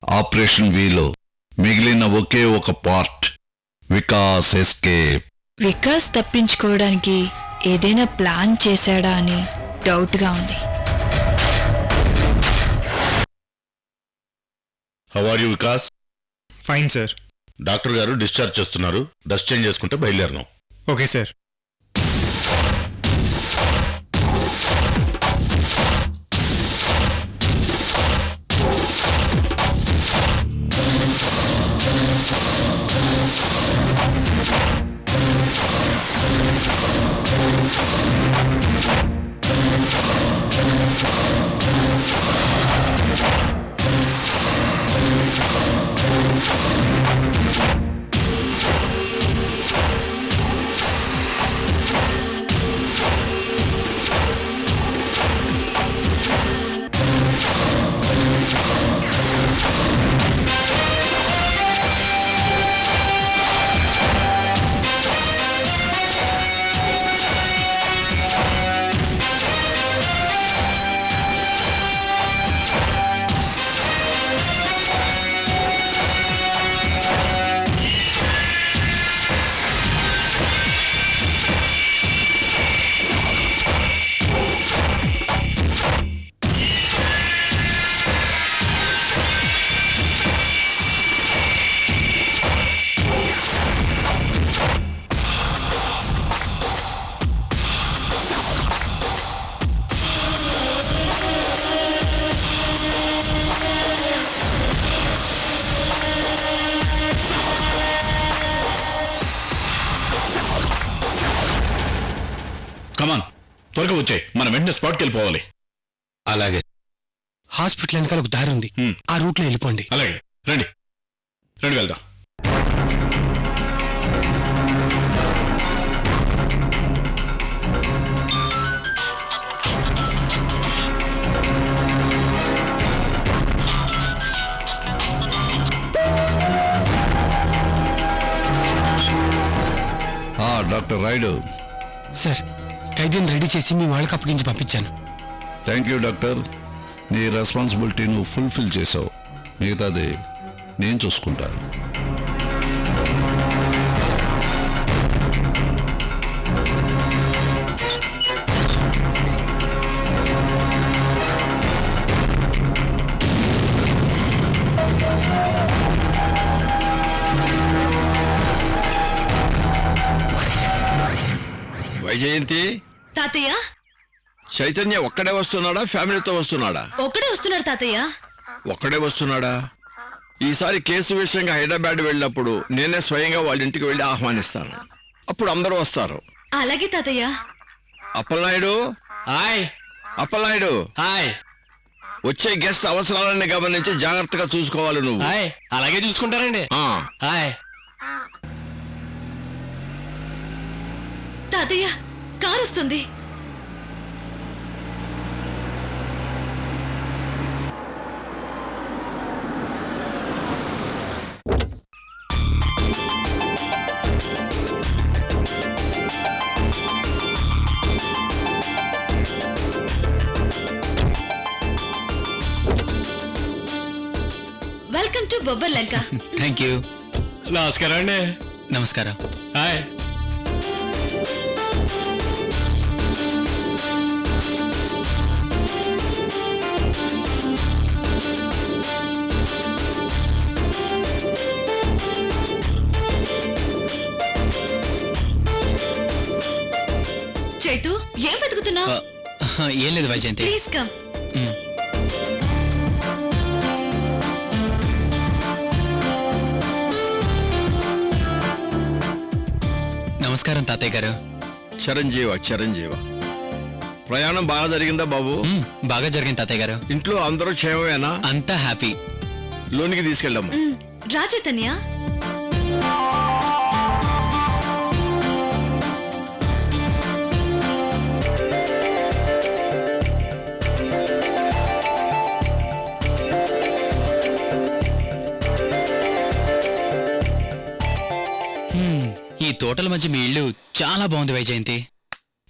Operation వీలో మిగిలిన ఒకే ఒక part, Vikas escape. Vikas తప్పించుకోవడానికి ఏదైనా ప్లాన్ చేశాడా అని డౌట్గా ఉంది. How are you Vikas? Fine sir. Doctor గారు డిశ్చార్జ్ చేస్తున్నారు. డ్రెస్ చేంజ్ చేసుకుంటే బయలుదేరను. Okay sir. కమాన్, త్వరగా వచ్చాయి. మనం వెంటనే స్పాట్కి వెళ్ళిపోవాలి. అలాగే. హాస్పిటల్ వెనకాల ఒక దారి ఉంది, ఆ రూట్లో వెళ్ళిపోండి. అలాగే, రండి రండి వెళ్దాం. డాక్టర్ రాయుడు. సార్, ఖైదీని రెడీ చేసి మీ వాళ్ళకి అప్పగించి పంపించాను. Thank you doctor. నీ రెస్పాన్సిబిలిటీ నువ్వు ఫుల్ఫిల్ చేసావు. మిగతాది నేను చూసుకుంటాను. వైజయంతి, తాతయ్య చైతన్య ఒక్కడే వస్తున్నాడా, ఫ్యామిలీతో వస్తున్నాడా? ఒక్కడే వస్తున్నాడు తాతయ్య. ఒక్కడే వస్తున్నాడా? ఈసారి కేసు విషయంగా హైదరాబాద్ వెళ్ళినప్పుడు నేనే స్వయంగా వాళ్ళ ఇంటికి వెళ్ళి ఆహ్వానిస్తాను. అప్పుడు అందరూ వస్తారు. అలాగే తాతయ్య. అప్పలనాయుడు, హాయ్. అప్పలనాయుడు, హాయ్. వచ్చే గెస్ట్ అవసరాలన్నీ గమనించి జాగ్రత్తగా చూసుకోవాలి నువ్వు. హాయ్. అలాగే చూసుకుంటారండి. హాయ్. తాతయ్య, కారు వస్తుంది. Welcome to Bobbarlanka. Thank you. నమస్కారం అండి. నమస్కారం. హాయ్. చైతు, ఏం వెతుకుతున్నావు? ఏం లేదు వైజయంతి. Please come. నమస్కారం తాతయ్య గారు. చిరంజీవ చిరంజీవ. ప్రయాణం బాగా జరిగిందా బాబు? బాగా జరిగింది తాతయ్య గారు. ఇంట్లో అందరూ క్షేమమేనా? అంతా హ్యాపీ. లోనికి తీసుకెళ్ళమ్మా. రా చైతన్య. ఈ తోటల మధ్య మీ ఇల్లు చాలా బాగుంది వైజయంతి.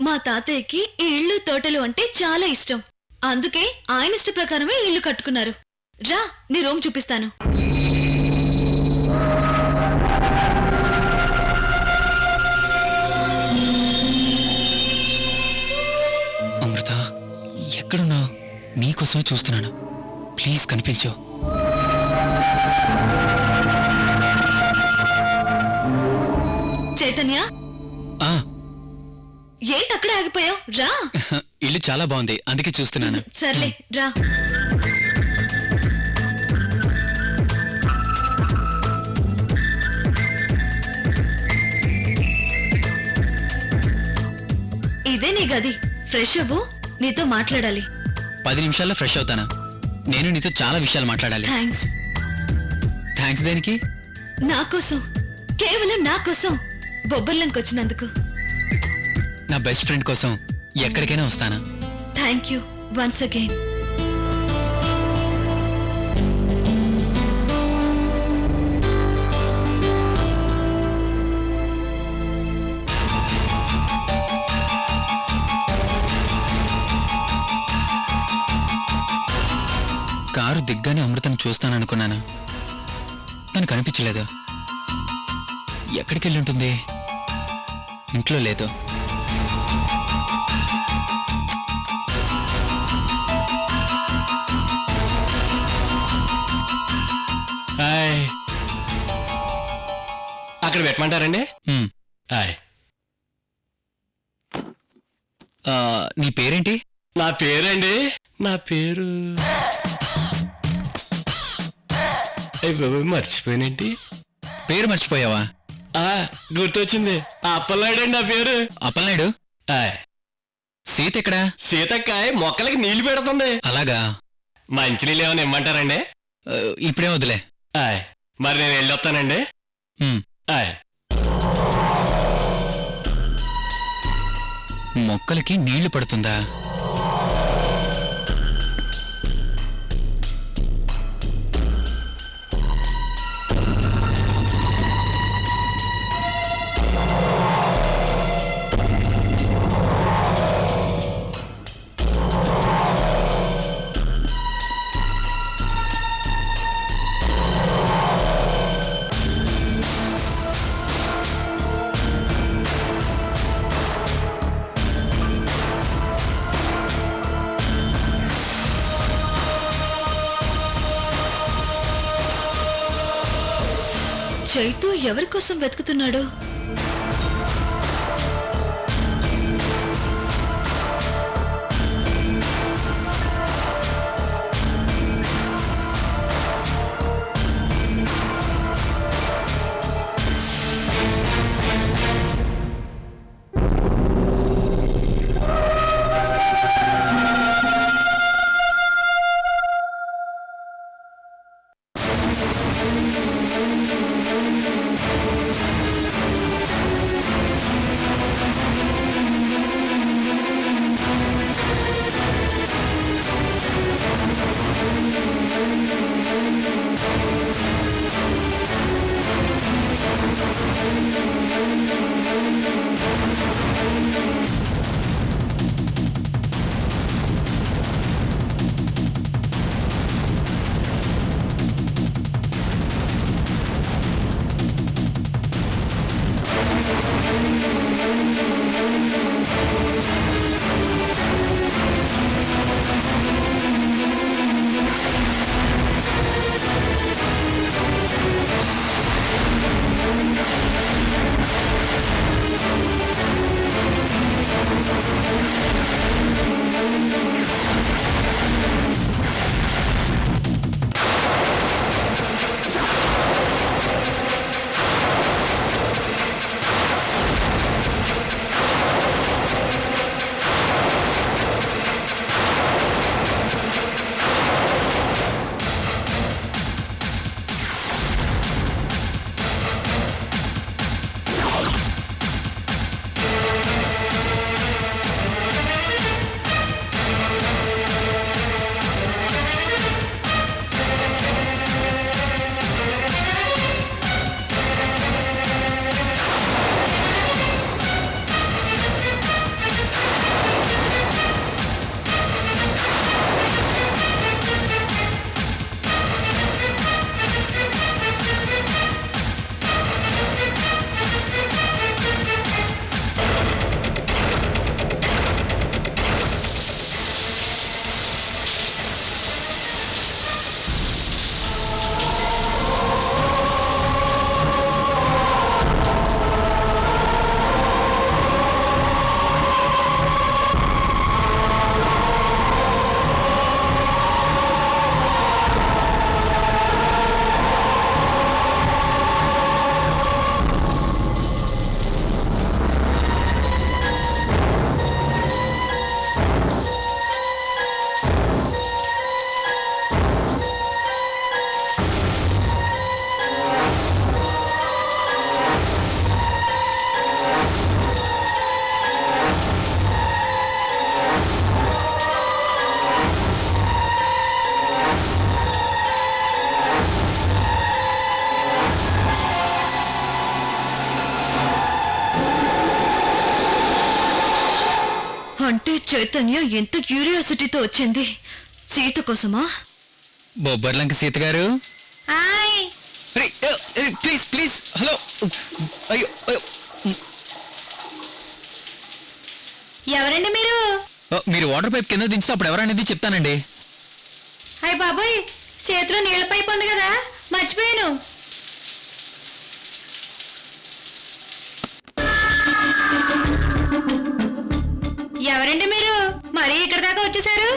మా తాతయ్యకి ఈ ఇళ్ళు తోటలు అంటే చాలా ఇష్టం. అందుకే ఆయన ఇష్ట ప్రకారమే ఇల్లు కట్టుకున్నారు. రా నీ రూమ్ చూపిస్తాను. అమృత ఎక్కడున్నావు? నీకోసమే చూస్తున్నాను. ప్లీజ్ కనిపించు. చైతన్య, ఆ, ఏంటి అక్కడే ఆగిపోయావు? రా. ఇల్లు చాలా బాగుంది, అందుకే చూస్తున్నాను. సర్లే రా. ఇదే నీ గది. ఫ్రెష్ అవ్వు, నీతో మాట్లాడాలి. 10 నిమిషాల్లో ఫ్రెష్ అవుతాను. నేను నీతో చాలా విషయాలు మాట్లాడాలి. థ్యాంక్స్. థ్యాంక్స్ దేనికి? నా కోసం, కేవలం నా కోసం బొబ్బర్లంకి వచ్చినందుకు. నా బెస్ట్ ఫ్రెండ్ కోసం ఎక్కడికైనా వస్తాను. Thank you once again. Car దిగ్గానే అమృతం చూస్తాననుకున్నాను. తను కనిపించలేదు. ఎక్కడికి వెళ్ళి ఉంటుంది? ఇంట్లో లేదు. హాయ్, అక్కడ పెట్టమంటారండి? మ్, హాయ్, నీ పేరేంటి? నా పేరండి, నా పేరు అయ్య బాబోయ్, మర్చిపోయానండి. పేరు మర్చిపోయావా? గుర్తొచ్చింది, అప్పలనాయుడు నా పేరు. అప్పలనాయుడు. హాయ్, సీత ఎక్కడా? సీతక్కాయ మొక్కలకి నీళ్లు పెడుతుంది. అలాగా. మంచినీళ్ళు ఏమైనా ఇమ్మంటారండి? ఇప్పుడే వదిలే. హాయ్, మరి నేను వెళ్ళొస్తానండి. మ్, హాయ్. మొక్కలకి నీళ్లు పడుతుందా? చైతు ఎవరి కోసం వెతుకుతున్నాడు? అంటే చైతన్య ఎంత క్యూరియాసిటీతో వచ్చింది. సీత కోసమా? బొబ్బర్లంక సీత గారు ప్లీజ్ ప్లీజ్ హలో అయ్యో అయ్యో ఎవరండి మీరు? మీరు వాటర్ పైప్ కింద దించితే అప్పుడు ఎవరనేది చెప్తానండి. అయ్య బాబోయ్, చేతిలో నీళ్ల పైపు ఉంది కదా, మర్చిపోయాను. ఎవరండి మీరు? మరీ ఇక్కడ దాకా వచ్చేసారు?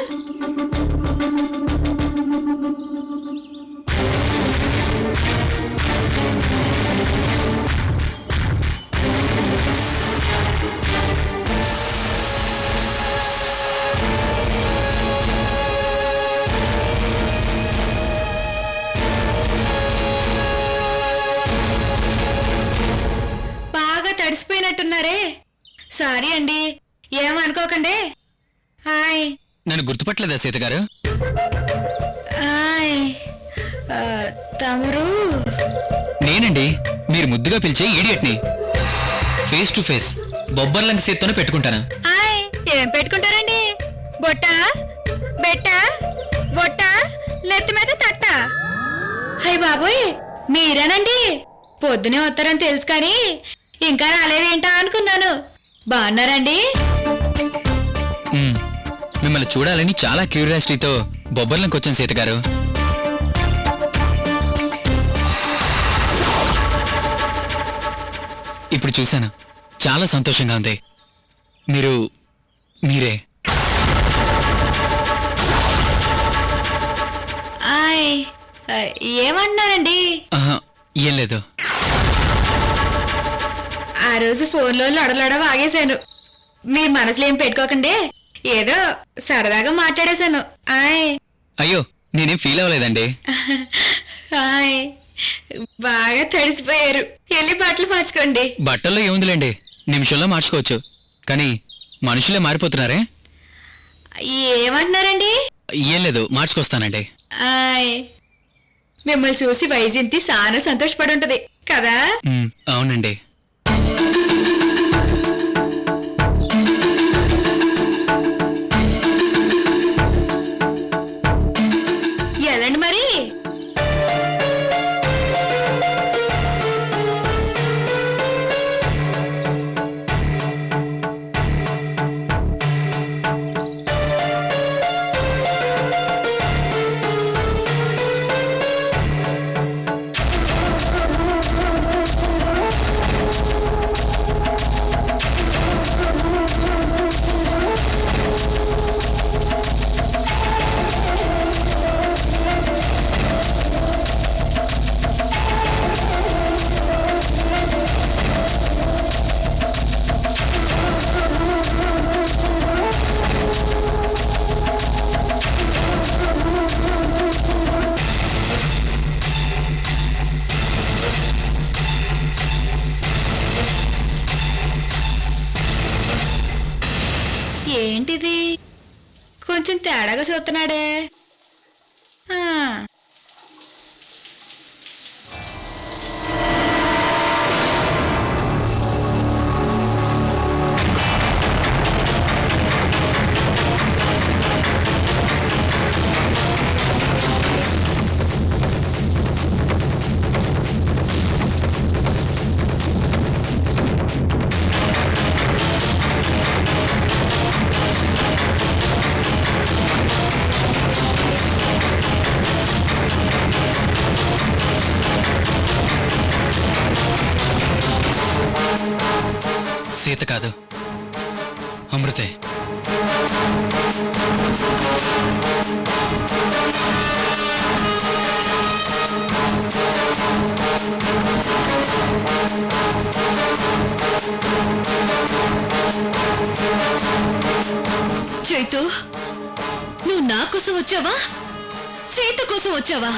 బాగా తడిసిపోయినట్టున్నారే. సారీ అండి, ఏమనుకోకండి. హాయ్. నన్ను గుర్తుపట్టలేదా సీత గారు? హాయ్. తమరు? నేనండి, మీరు ముద్దుగా పిలిచే ఈడియట్ని. ఫేస్ టు ఫేస్ బొబ్బర్లంక సీతతోనే పెట్టుకుంటాను. హాయ్. ఏం పెట్టుకుంటారండి? బొట్ట, బెట్ట, బొట్ట, నెత్తి మీద తట్ట. హాయ్ బాబోయ్, మీరేనండి? పొద్దునే వస్తారని తెలుసు కానీ ఇంకా రాలేదేంటా అనుకున్నాను. బాగున్నారండి? మిమ్మల్ని చూడాలని చాలా క్యూరియాసిటీతో బొబ్బర్లంకి వచ్చాను సీత గారు. ఇప్పుడు చూశాను, చాలా సంతోషంగా ఉంది. మీరే హాయ్. ఏమంటున్నారండి? ఆహా, ఏం లేదు. ఆ రోజు ఫోన్లో లొడలొడ వాగేశాను. మీ మనసులో ఏం పెట్టుకోకండి, ఏదో సరదాగా మాట్లాడేశాను. హాయ్. అయ్యో, నేనేం ఫీల్ అవ్వలేదండి. హాయ్. బాగా తడిసిపోయారు, వెళ్ళి బట్టలు మార్చుకోండి. బట్టల్లో ఏముందిలేండి, నిమిషంలో మార్చుకోవచ్చు. కానీ మనుషులే మారిపోతున్నారే. ఏమంటున్నారండి? ఏం లేదు, మార్చుకొస్తానండి. హాయ్. మిమ్మల్ని చూసి వైజయంతి చాలా సంతోషపడి ఉంటది కదా? అవునండి. ఎలాండి మరి? ఏంటిది, కొంచెం తేడాగా చూస్తున్నాడే. సీత కాదు, అమృతే. చైతు, నువ్వు నా కోసం వచ్చావా, సీత కోసం వచ్చావా?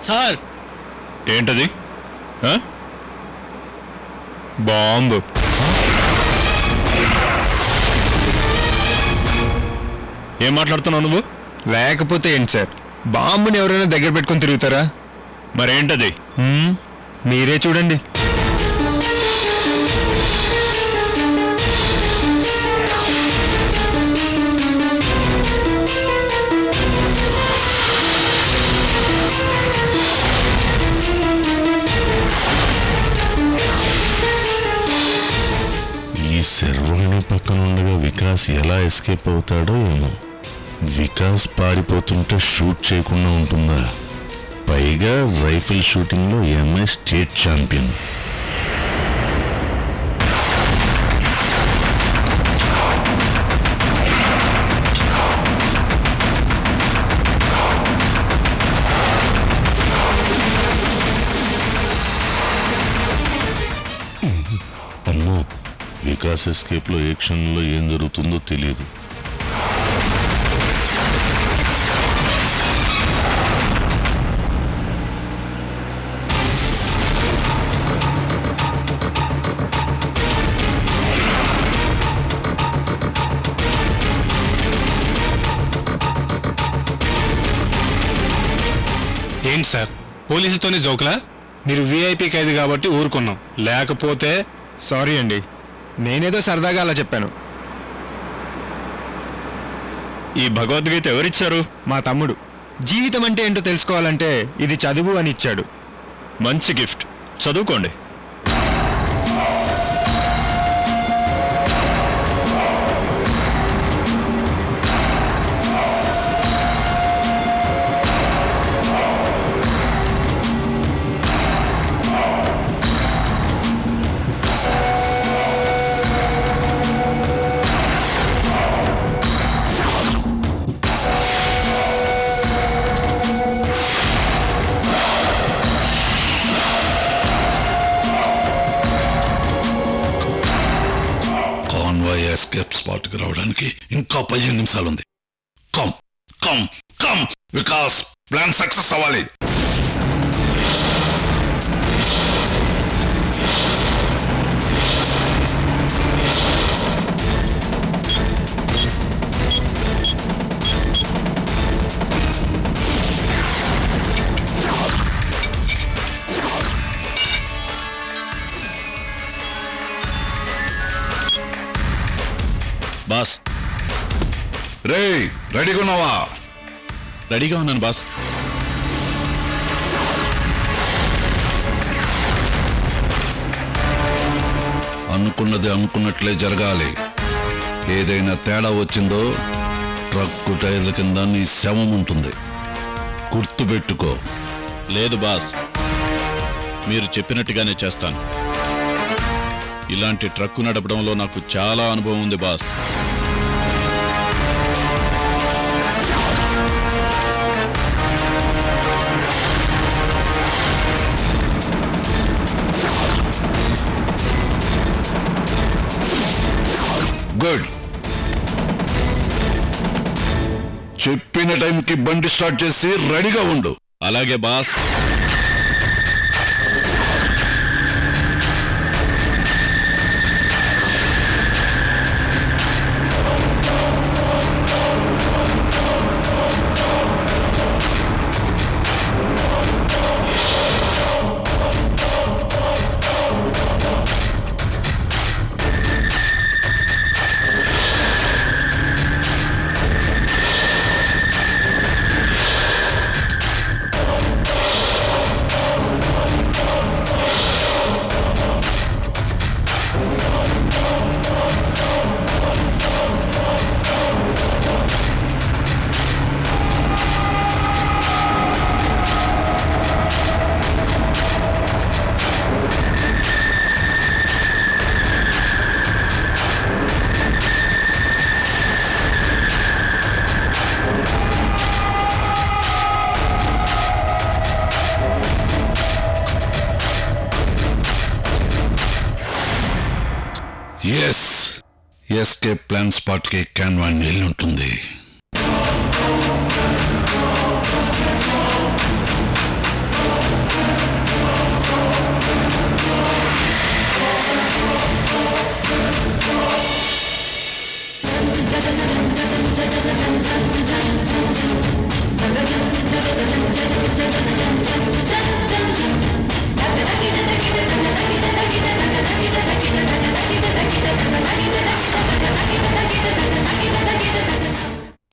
సార్ ఏంటది ఆ? బాంబు. ఏం మాట్లాడుతున్నావు నువ్వు? లేకపోతే ఏంటి సార్, బాంబుని ఎవరైనా దగ్గర పెట్టుకొని తిరుగుతారా? మరేంటది? మీరే చూడండి. ఈ శర్వాణి పక్కన ఉండగా వికాస్ ఎలా ఎస్కేప్ అవుతాడో ఏమో. వికాస్ పారిపోతుంటే షూట్ చేయకుండా ఉంటుందా? పైగా రైఫిల్ షూటింగ్లో ఎంఐ స్టేట్ ఛాంపియన్. అమ్మో, వికాస్ ఎస్కేప్లో ఏ క్షణంలో ఏం జరుగుతుందో తెలియదు. ఏంటి సార్, పోలీసులతోనే జోకులా? మీరు విఐపి ఖైదీ కాబట్టి ఊరుకున్నాం, లేకపోతే... సారీ అండి, నేనేదో సరదాగా అలా చెప్పాను. ఈ భగవద్గీత ఎవరిచ్చారు? మా తమ్ముడు. జీవితం అంటే ఏంటో తెలుసుకోవాలంటే ఇది చదువు అని ఇచ్చాడు. మంచి గిఫ్ట్, చదువుకోండి. కాన్వాయ్ ఎస్కేప్ స్పాట్కి రావడానికి ఇంకా 15 నిమిషాలుంది. Come come come Vikas, plan success అవ్వాలి. బాస్, రే, రెడీగా ఉన్నావా? రెడీగా ఉన్నాను బాస్. అనుకున్నది అనుకున్నట్లే జరగాలి. ఏదైనా తేడా వచ్చిందో ట్రక్కు టైర్ల కింద నీ శవం ఉంటుంది. గుర్తుపెట్టుకో. లేదు బాస్, మీరు చెప్పినట్టుగానే చేస్తాను. ఇలాంటి ట్రక్కు నడపడంలో నాకు చాలా అనుభవం ఉంది బాస్. గుడ్. చెప్పిన టైంకి బండి స్టార్ట్ చేసి రెడీగా ఉండు. అలాగే బాస్. ఎస్, ఎస్కేప్ ప్లాన్ స్పాట్కి క్యాన్వాన్ వెళ్ళి ఉంటుంది.